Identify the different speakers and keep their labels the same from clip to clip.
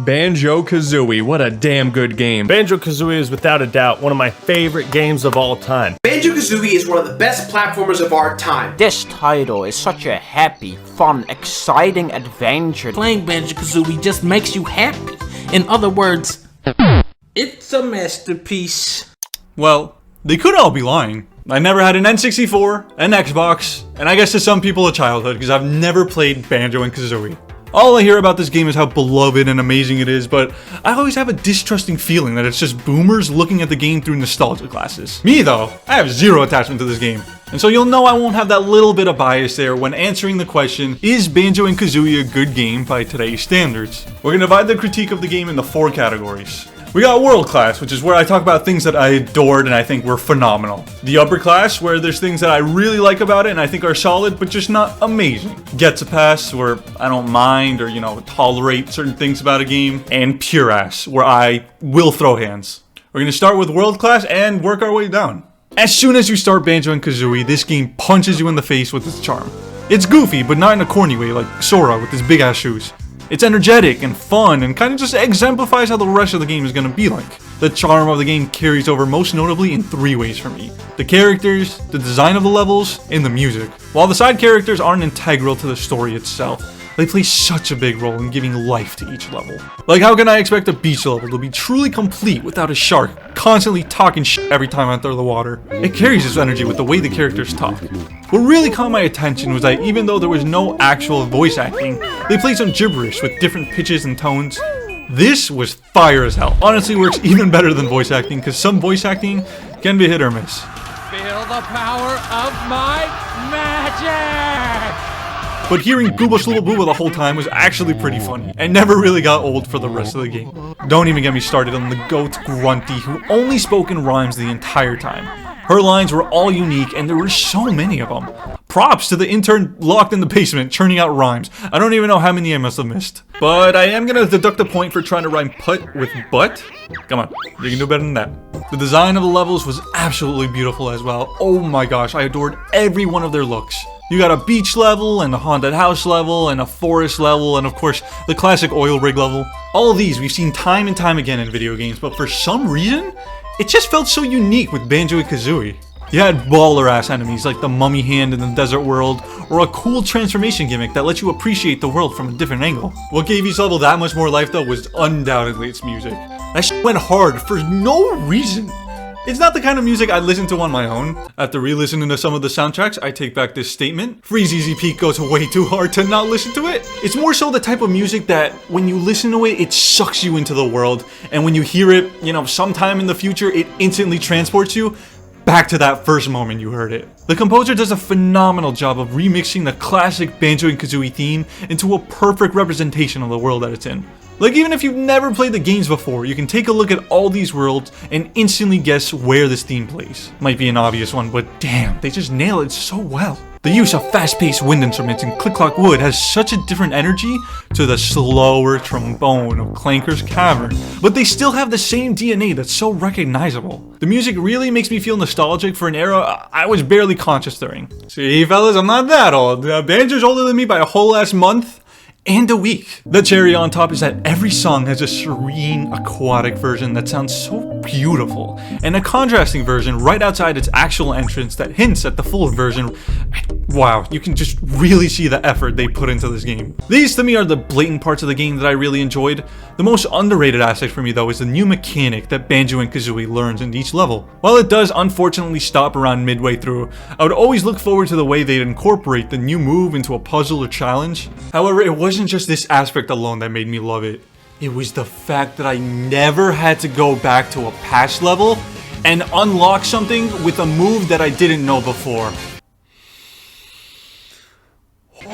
Speaker 1: Banjo Kazooie, what a damn good game.
Speaker 2: Banjo Kazooie is without a doubt one of my favorite games of all time.
Speaker 3: Banjo Kazooie is one of the best platformers of our time.
Speaker 4: This title is such a happy, fun, exciting adventure.
Speaker 5: Playing Banjo Kazooie just makes you happy. In other words, it's a masterpiece.
Speaker 6: Well, they could all be lying. I never had an N64, an Xbox, and I guess to some people a childhood, because I've never played Banjo and Kazooie. All I hear about this game is how beloved and amazing it is, but I always have a distrusting feeling that it's just boomers looking at the game through nostalgia glasses. Me though, I have zero attachment to this game. And so you'll know I won't have that little bit of bias there when answering the question, is Banjo and Kazooie a good game by today's standards? We're gonna divide the critique of the game into 4 categories. We got world class, which is where I talk about things that I adored and I think were phenomenal. The upper class, where there's things that I really like about it and I think are solid, but just not amazing. Gets a pass, where I don't mind or, tolerate certain things about a game. And pure ass, where I will throw hands. We're gonna start with world class and work our way down. As soon as you start Banjo and Kazooie, this game punches you in the face with its charm. It's goofy, but not in a corny way like Sora with his big ass shoes. It's energetic and fun and kind of just exemplifies how the rest of the game is going to be like. The charm of the game carries over most notably in 3 ways for me. The characters, the design of the levels, and the music. While the side characters aren't integral to the story itself, they play such a big role in giving life to each level. Like, how can I expect a beach level to be truly complete without a shark constantly talking shit every time I enter the water? It carries its energy with the way the characters talk. What really caught my attention was that even though there was no actual voice acting, they played some gibberish with different pitches and tones. This was fire as hell. Honestly works even better than voice acting, because some voice acting can be hit or miss.
Speaker 7: Feel the power of my magic!
Speaker 6: But hearing Booba Shluba Booba the whole time was actually pretty funny, and never really got old for the rest of the game. Don't even get me started on the goat Grunty, who only spoke in rhymes the entire time. Her lines were all unique, and there were so many of them. Props to the intern locked in the basement, churning out rhymes. I don't even know how many I must have missed. But I am gonna deduct a point for trying to rhyme put with butt. Come on, you can do better than that. The design of the levels was absolutely beautiful as well. Oh my gosh, I adored every one of their looks. You got a beach level, and a haunted house level, and a forest level, and of course, the classic oil rig level. All of these we've seen time and time again in video games, but for some reason, it just felt so unique with Banjo and Kazooie. You had baller-ass enemies like the mummy hand in the desert world, or a cool transformation gimmick that lets you appreciate the world from a different angle. What gave each level that much more life though was undoubtedly its music. That shit went hard for no reason. It's not the kind of music I listen to on my own. After re-listening to some of the soundtracks, I take back this statement. Freezeezy Peak goes way too hard to not listen to it. It's more so the type of music that when you listen to it, it sucks you into the world. And when you hear it, sometime in the future, it instantly transports you back to that first moment you heard it. The composer does a phenomenal job of remixing the classic Banjo and Kazooie theme into a perfect representation of the world that it's in. Like, even if you've never played the games before, you can take a look at all these worlds and instantly guess where this theme plays. Might be an obvious one, but damn, they just nail it so well. The use of fast-paced wind instruments and click-clock wood has such a different energy to the slower trombone of Clanker's Cavern, but they still have the same DNA that's so recognizable. The music really makes me feel nostalgic for an era I was barely conscious during. See, fellas, I'm not that old. Banjo's older than me by a whole ass month. And a week. The cherry on top is that every song has a serene, aquatic version that sounds so beautiful, and a contrasting version right outside its actual entrance that hints at the full version. Wow, you can just really see the effort they put into this game. These to me are the blatant parts of the game that I really enjoyed. The most underrated aspect for me though is the new mechanic that Banjo and Kazooie learns in each level. While it does unfortunately stop around midway through, I would always look forward to the way they'd incorporate the new move into a puzzle or challenge. However, it wasn't just this aspect alone that made me love it. It was the fact that I never had to go back to a past level and unlock something with a move that I didn't know before.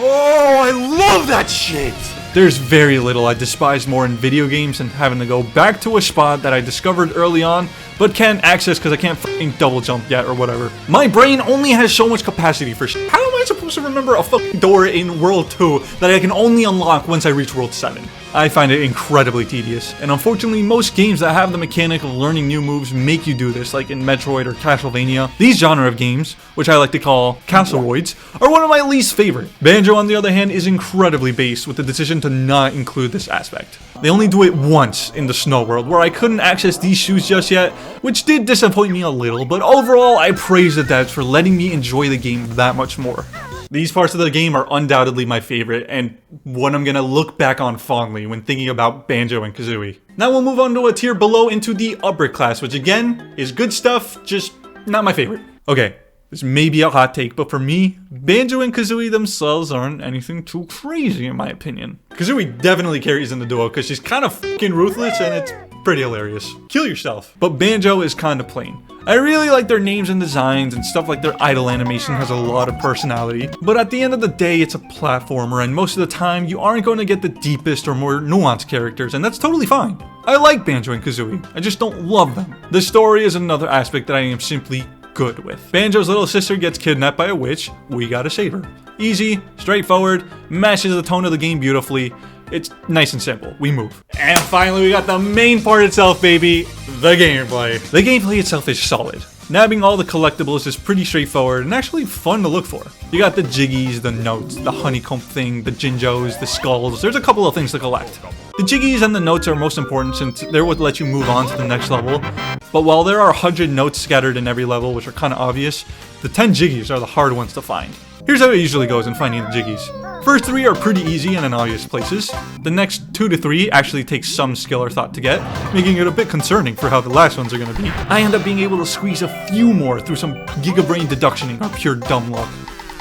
Speaker 6: Oh, I love that shit! There's very little I despise more in video games than having to go back to a spot that I discovered early on, but can't access because I can't fucking double jump yet or whatever. My brain only has so much capacity for shit. How am I supposed to remember a fucking door in World 2 that I can only unlock once I reach World 7? I find it incredibly tedious, and unfortunately most games that have the mechanic of learning new moves make you do this, like in Metroid or Castlevania. These genre of games, which I like to call Castleroids, are one of my least favorite. Banjo, on the other hand, is incredibly based with the decision to not include this aspect. They only do it once in the Snow World, where I couldn't access these shoes just yet, which did disappoint me a little, but overall I praise the devs for letting me enjoy the game that much more. These parts of the game are undoubtedly my favorite, and what I'm gonna look back on fondly when thinking about Banjo and Kazooie. Now we'll move on to a tier below into the upper class, which again, is good stuff, just not my favorite. Okay, this may be a hot take, but for me, Banjo and Kazooie themselves aren't anything too crazy in my opinion. Kazooie definitely carries in the duo, because she's kind of fucking ruthless and it's pretty hilarious. Kill yourself. But Banjo is kind of plain. I really like their names and designs and stuff like their idle animation has a lot of personality, but at the end of the day it's a platformer and most of the time you aren't going to get the deepest or more nuanced characters, and that's totally fine. I like Banjo and Kazooie, I just don't love them. The story is another aspect that I am simply good with. Banjo's little sister gets kidnapped by a witch, we gotta save her. Easy, straightforward, matches the tone of the game beautifully. It's nice and simple. We move. And finally, we got the main part itself, baby. The gameplay. The gameplay itself is solid. Nabbing all the collectibles is pretty straightforward and actually fun to look for. You got the jiggies, the notes, the honeycomb thing, the jinjos, the skulls. There's a couple of things to collect. The jiggies and the notes are most important since they're what let you move on to the next level. But while there are 100 notes scattered in every level, which are kind of obvious, the 10 jiggies are the hard ones to find. Here's how it usually goes in finding the jiggies. First 3 are pretty easy and in obvious places. The next 2 to 3 actually take some skill or thought to get, making it a bit concerning for how the last ones are going to be. I end up being able to squeeze a few more through some gigabrain deductioning or pure dumb luck.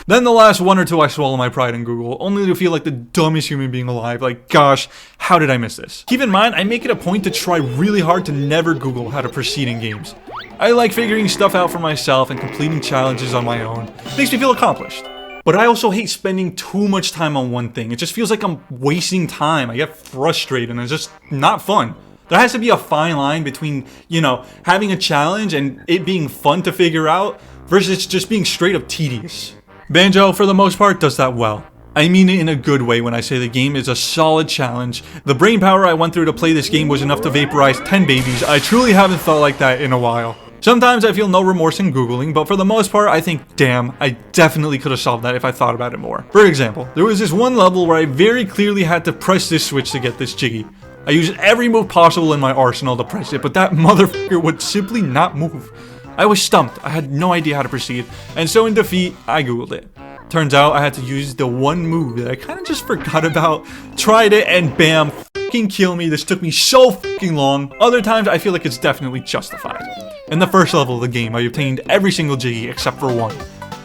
Speaker 6: Then the last 1 or 2 I swallow my pride in Google, only to feel like the dumbest human being alive, like gosh, how did I miss this? Keep in mind, I make it a point to try really hard to never Google how to proceed in games. I like figuring stuff out for myself and completing challenges on my own. It makes me feel accomplished. But I also hate spending too much time on one thing. It just feels like I'm wasting time. I get frustrated and it's just not fun. There has to be a fine line between, you know, having a challenge and it being fun to figure out versus just being straight up tedious. Banjo, for the most part, does that well. I mean it in a good way when I say the game is a solid challenge. The brain power I went through to play this game was enough to vaporize 10 babies. I truly haven't felt like that in a while. Sometimes I feel no remorse in Googling, but for the most part I think, damn, I definitely could have solved that if I thought about it more. For example, there was this one level where I very clearly had to press this switch to get this jiggy. I used every move possible in my arsenal to press it, but that motherfucker would simply not move. I was stumped, I had no idea how to proceed, and so in defeat, I googled it. Turns out I had to use the one move that I kind of just forgot about, tried it, and bam, fucking kill me. This took me so fucking long. Other times I feel like it's definitely justified. In the first level of the game, I obtained every single jiggy except for one.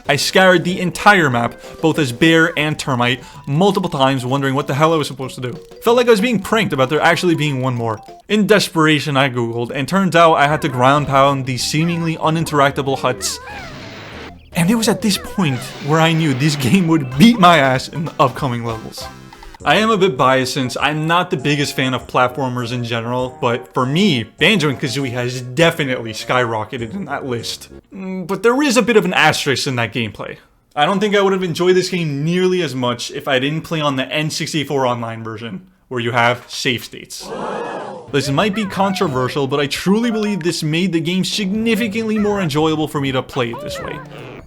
Speaker 6: I scoured the entire map, both as bear and termite, multiple times wondering what the hell I was supposed to do. Felt like I was being pranked about there actually being one more. In desperation I googled, and turns out I had to ground pound these seemingly uninteractable huts. And it was at this point where I knew this game would beat my ass in the upcoming levels. I am a bit biased since I'm not the biggest fan of platformers in general, but for me, Banjo and Kazooie has definitely skyrocketed in that list. But there is a bit of an asterisk in that gameplay. I don't think I would have enjoyed this game nearly as much if I didn't play on the N64 online version, where you have save states. This might be controversial, but I truly believe this made the game significantly more enjoyable for me to play it this way.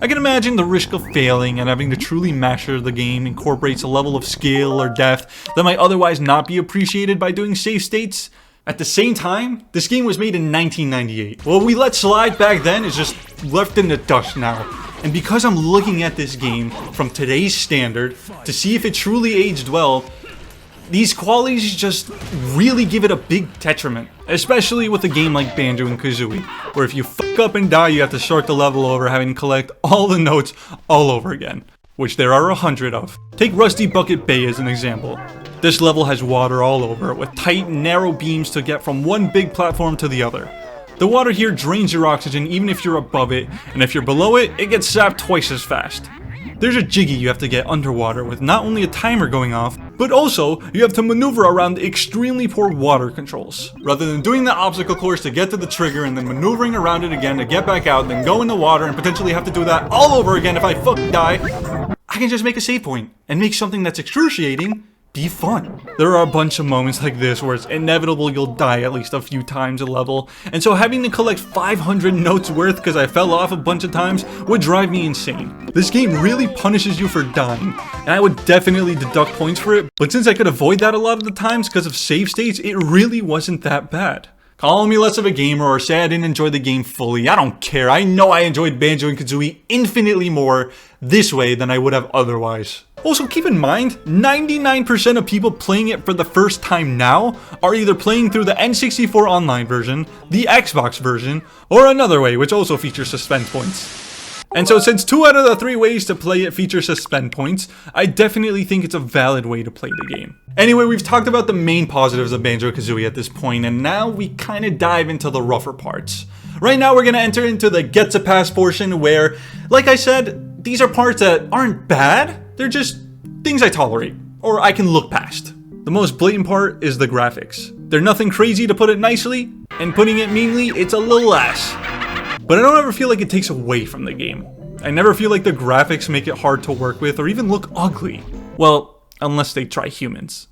Speaker 6: I can imagine the risk of failing and having to truly master the game incorporates a level of skill or depth that might otherwise not be appreciated by doing save states. At the same time, this game was made in 1998. What we let slide back then is just left in the dust now. And because I'm looking at this game from today's standard to see if it truly aged well, these qualities just really give it a big detriment, especially with a game like Banjo and Kazooie, where if you fuck up and die, you have to start the level over having to collect all the notes all over again, which there are 100 of. Take Rusty Bucket Bay as an example. This level has water all over, with tight, narrow beams to get from one big platform to the other. The water here drains your oxygen even if you're above it, and if you're below it, it gets sapped twice as fast. There's a jiggy you have to get underwater with not only a timer going off, but also you have to maneuver around extremely poor water controls. Rather than doing the obstacle course to get to the trigger and then maneuvering around it again to get back out, then go in the water and potentially have to do that all over again if I fucking die, I can just make a save point and make something that's excruciating be fun. There are a bunch of moments like this where it's inevitable you'll die at least a few times a level, and so having to collect 500 notes worth because I fell off a bunch of times would drive me insane. This game really punishes you for dying, and I would definitely deduct points for it, but since I could avoid that a lot of the times because of save states, it really wasn't that bad. Call me less of a gamer or say I didn't enjoy the game fully, I don't care. I know I enjoyed Banjo and Kazooie infinitely more this way than I would have otherwise. Also, keep in mind, 99% of people playing it for the first time now are either playing through the N64 online version, the Xbox version, or another way, which also features suspend points. And so since 2 out of the 3 ways to play it feature suspend points, I definitely think it's a valid way to play the game. Anyway, we've talked about the main positives of Banjo Kazooie at this point, and now we kind of dive into the rougher parts. Right now we're going to enter into the Gets a Pass portion where, like I said, these are parts that aren't bad, they're just things I tolerate, or I can look past. The most blatant part is the graphics. They're nothing crazy to put it nicely, and putting it meanly, it's a little ass. But I don't ever feel like it takes away from the game. I never feel like the graphics make it hard to work with or even look ugly. Well, unless they try humans.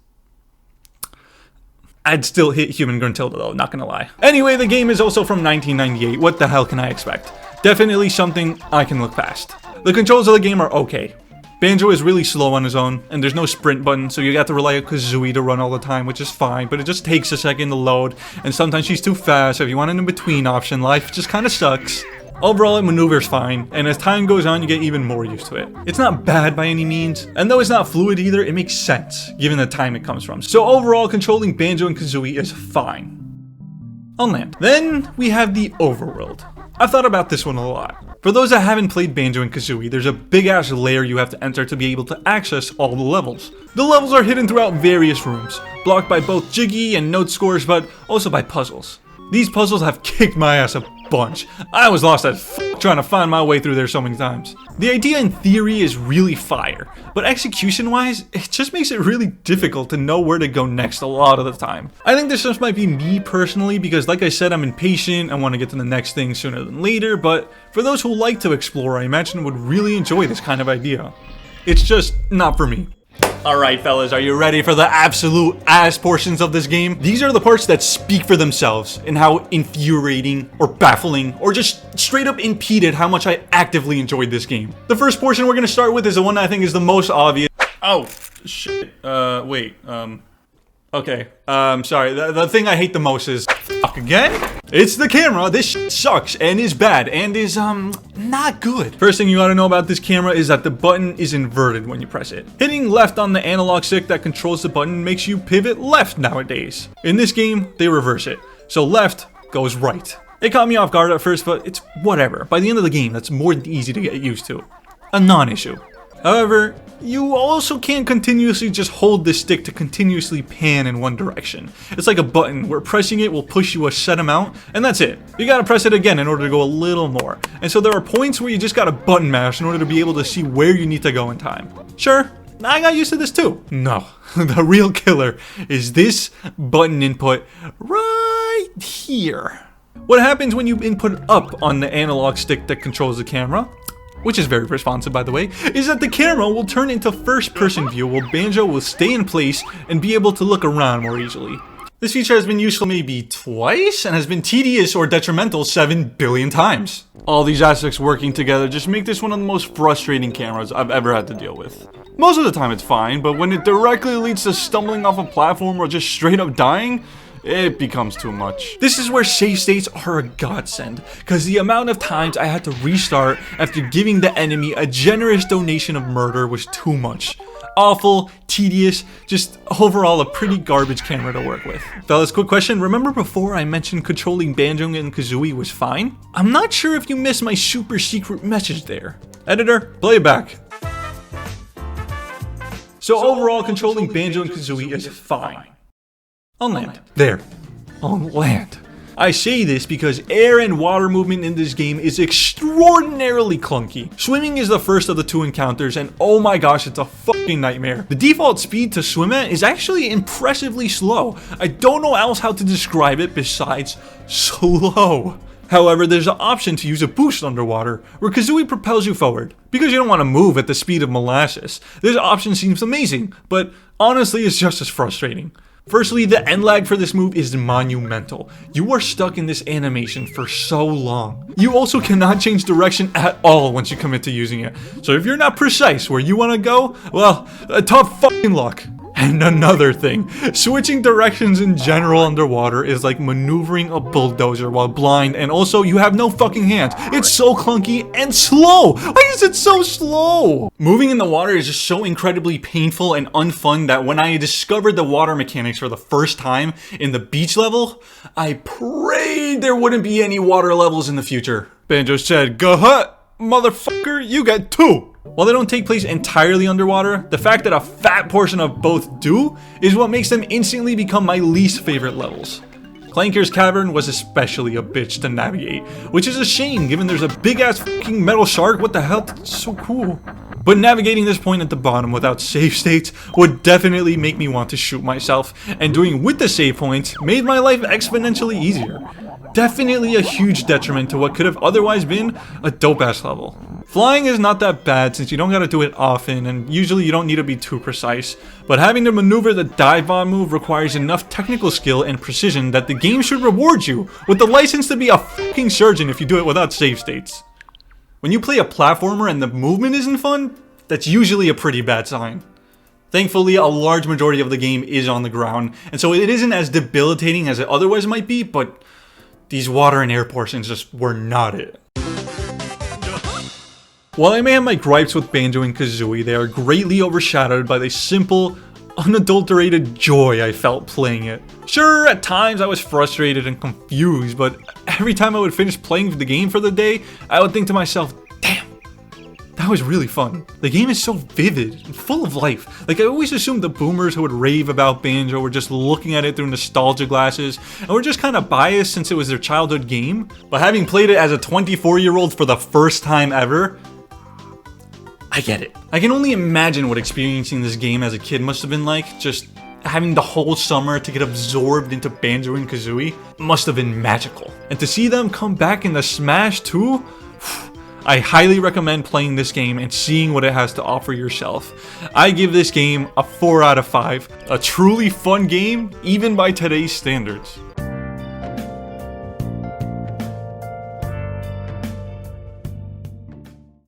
Speaker 6: I'd still hit human Gruntilda though, not gonna lie. Anyway, the game is also from 1998. What the hell can I expect? Definitely something I can look past. The controls of the game are okay. Banjo is really slow on his own, and there's no sprint button, so you got to rely on Kazooie to run all the time, which is fine, but it just takes a second to load, and sometimes she's too fast, so if you want an in-between option, life just kinda sucks. Overall, it maneuvers fine, and as time goes on, you get even more used to it. It's not bad by any means, and though it's not fluid either, it makes sense, given the time it comes from. So overall, controlling Banjo and Kazooie is fine. On land. Then, we have the overworld. I've thought about this one a lot. For those that haven't played Banjo and Kazooie, there's a big ass lair you have to enter to be able to access all the levels. The levels are hidden throughout various rooms, blocked by both Jiggy and note scores, but also by puzzles. These puzzles have kicked my ass a bunch. I was lost as f trying to find my way through there so many times. The idea in theory is really fire, but execution wise, it just makes it really difficult to know where to go next a lot of the time. I think this just might be me personally because like I said, I'm impatient, I want to get to the next thing sooner than later, but for those who like to explore, I imagine would really enjoy this kind of idea. It's just not for me. Alright fellas, are you ready for the absolute ass portions of this game? These are the parts that speak for themselves and how infuriating or baffling or just straight up impeded how much I actively enjoyed this game. The first portion we're gonna start with is the one I think is the most obvious. Oh, shit. Okay. Sorry. The thing I hate the most is fuck again? It's the camera. This shit sucks and is bad and is not good. First thing you gotta know about this camera is that the button is inverted when you press it. Hitting left on the analog stick that controls the button makes you pivot left nowadays. In this game, they reverse it. So left goes right. It caught me off guard at first, but it's whatever. By the end of the game, that's more than easy to get used to. A non-issue. However, you also can't continuously just hold this stick to continuously pan in one direction. It's like a button where pressing it will push you a set amount, and that's it. You gotta press it again in order to go a little more. And so there are points where you just gotta button mash in order to be able to see where you need to go in time. Sure, I got used to this too. No, the real killer is this button input right here. What happens when you input up on the analog stick that controls the camera, which is very responsive by the way, is that the camera will turn into first person view while Banjo will stay in place and be able to look around more easily. This feature has been useful maybe twice and has been tedious or detrimental 7 billion times. All these aspects working together just make this one of the most frustrating cameras I've ever had to deal with. Most of the time it's fine, but when it directly leads to stumbling off a platform or just straight up dying, it becomes too much. This is where save states are a godsend, because the amount of times I had to restart after giving the enemy a generous donation of murder was too much. Awful, tedious, just overall a pretty garbage camera to work with. Fellas, quick question, remember before I mentioned controlling Banjo and Kazooie was fine? I'm not sure if you missed my super secret message there. Editor, play it back. So overall, controlling Banjo and Kazooie is fine. On land. There. On land. I say this because air and water movement in this game is extraordinarily clunky. Swimming is the first of the 2 encounters and oh my gosh, it's a fucking nightmare. The default speed to swim at is actually impressively slow. I don't know else how to describe it besides slow. However, there's an option to use a boost underwater, where Kazooie propels you forward. Because you don't want to move at the speed of molasses, this option seems amazing, but honestly it's just as frustrating. Firstly, the end lag for this move is monumental. You are stuck in this animation for so long. You also cannot change direction at all once you commit to using it. So if you're not precise where you want to go, well, tough fucking luck. And another thing, switching directions in general underwater is like maneuvering a bulldozer while blind, and also you have no fucking hands. It's so clunky and slow. Why is it so slow? Moving in the water is just so incredibly painful and unfun that when I discovered the water mechanics for the first time in the beach level, I prayed there wouldn't be any water levels in the future. Banjo said, "Gah, motherfucker, you get 2. While they don't take place entirely underwater, the fact that a fat portion of both do is what makes them instantly become my least favorite levels. Clanker's Cavern was especially a bitch to navigate, which is a shame given there's a big ass fucking metal shark. What the hell? That's so cool. But navigating this point at the bottom without save states would definitely make me want to shoot myself, and doing with the save points made my life exponentially easier. Definitely a huge detriment to what could have otherwise been a dope ass level. Flying is not that bad since you don't gotta do it often, and usually you don't need to be too precise, but having to maneuver the dive bomb move requires enough technical skill and precision that the game should reward you with the license to be a fucking surgeon if you do it without save states. When you play a platformer and the movement isn't fun, that's usually a pretty bad sign. Thankfully, a large majority of the game is on the ground, and so it isn't as debilitating as it otherwise might be, but these water and air portions just were not it. While I may have my gripes with Banjo and Kazooie, they are greatly overshadowed by the simple, unadulterated joy I felt playing it. Sure, at times I was frustrated and confused, but every time I would finish playing the game for the day, I would think to myself, damn, that was really fun. The game is so vivid and full of life. Like, I always assumed the boomers who would rave about Banjo were just looking at it through nostalgia glasses and were just kind of biased since it was their childhood game. But having played it as a 24-year-old for the first time ever, I get it. I can only imagine what experiencing this game as a kid must have been like. Just having the whole summer to get absorbed into Banjo and Kazooie must have been magical. And to see them come back in the Smash too, I highly recommend playing this game and seeing what it has to offer yourself. I give this game a 4 out of 5. A truly fun game, even by today's standards.